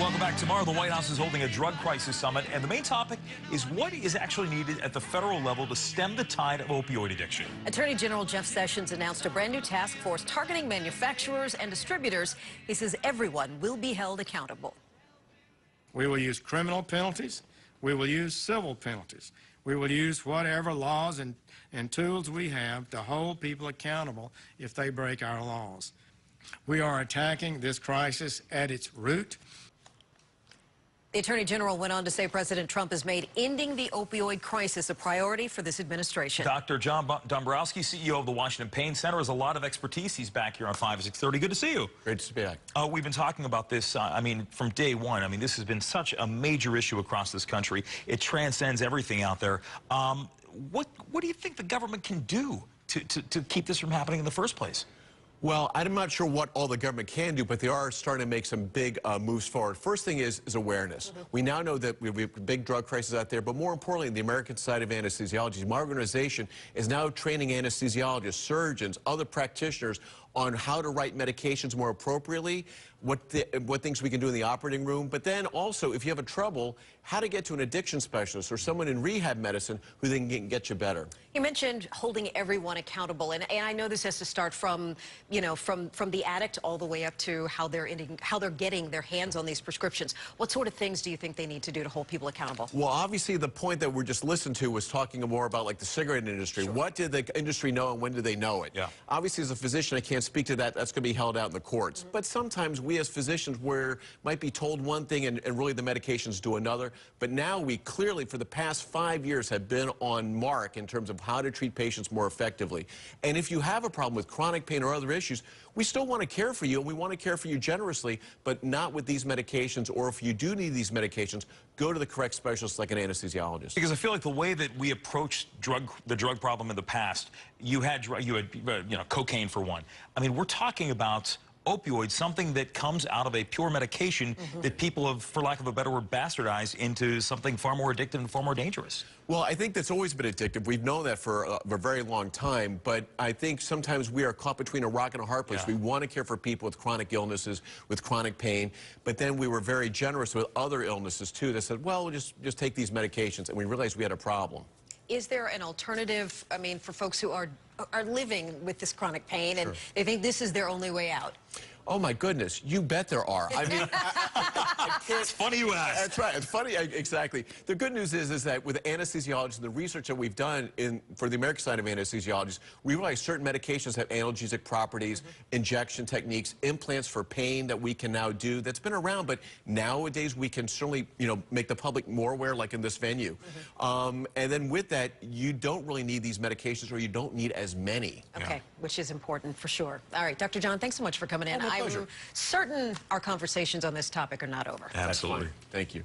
Welcome back. Tomorrow, the White House is holding a drug crisis summit, and the main topic is what is actually needed at the federal level to stem the tide of opioid addiction. Attorney General Jeff Sessions announced a brand new task force targeting manufacturers and distributors. He says everyone will be held accountable. We will use criminal penalties. We will use civil penalties. We will use whatever laws and tools we have to hold people accountable if they break our laws. We are attacking this crisis at its root. The Attorney General went on to say President Trump has made ending the opioid crisis a priority for this administration. Dr. Dombrowski, CEO of the Washington Pain Center, has a lot of expertise. He's back here on 5 at 6:30. Good to see you. Great to be back. We've been talking about this, I mean, from day one. I mean, this has been such a major issue across this country. It transcends everything out there. What do you think the government can do to keep this from happening in the first place? Well, I'm not sure what all the government can do, but they are starting to make some big moves forward. First thing is awareness. We now know that we have a big drug crisis out there, but more importantly, the American Society of Anesthesiology, my organization, is now training anesthesiologists, surgeons, other practitioners on how to write medications more appropriately, what things we can do in the operating room, but then also, if you have a trouble, how to get to an addiction specialist or someone in rehab medicine who then can get you better. You mentioned holding everyone accountable, and I know this has to start from, you know, from the addict all the way up to how they're getting their hands on these prescriptions. What sort of things do you think they need to do to hold people accountable? Well, obviously, the point that we're just listening to was talking more about like the cigarette industry. Sure. What did the industry know and when did they know it? Yeah. Obviously, as a physician, I can't speak to that. That's going to be held out in the courts. But sometimes we as physicians might be told one thing and really the medications do another. But now we clearly, for the past 5 years, have been on mark in terms of how to treat patients more effectively. And if you have a problem with chronic pain or other issues, we still want to care for you, and we want to care for you generously, but not with these medications. Or if you do need these medications, go to the correct specialist like an anesthesiologist. Because I feel like the way that we approached the drug problem in the past, you had cocaine for one. I mean, we're talking about opioids, something that comes out of a pure medication that people have, for lack of a better word, bastardized into something far more addictive and far more dangerous. Well, I think that's always been addictive. We've known that for a very long time, but I think sometimes we are caught between a rock and a hard place. Yeah. We want to care for people with chronic illnesses, with chronic pain, but then we were very generous with other illnesses, too, that said, well, we'll just take these medications, and we realized we had a problem. Is there an alternative, I mean, for folks who are living with this chronic pain and they think this is their only way out? Oh, my goodness. You bet there are. I mean, I can't. It's funny you ask. That's right. It's funny. Exactly. The good news is that with anesthesiologists and the research that we've done for the American Society of Anesthesiologists, we realize certain medications have analgesic properties, injection techniques, implants for pain that we can now do. That's been around, but nowadays we can certainly, make the public more aware, like in this venue. And then with that, you don't really need these medications, or you don't need as many. Okay, which is important for sure. All right, Dr. John, thanks so much for coming in. Oh, my pleasure. I'm certain our conversations on this topic are not over. Absolutely. Thank you.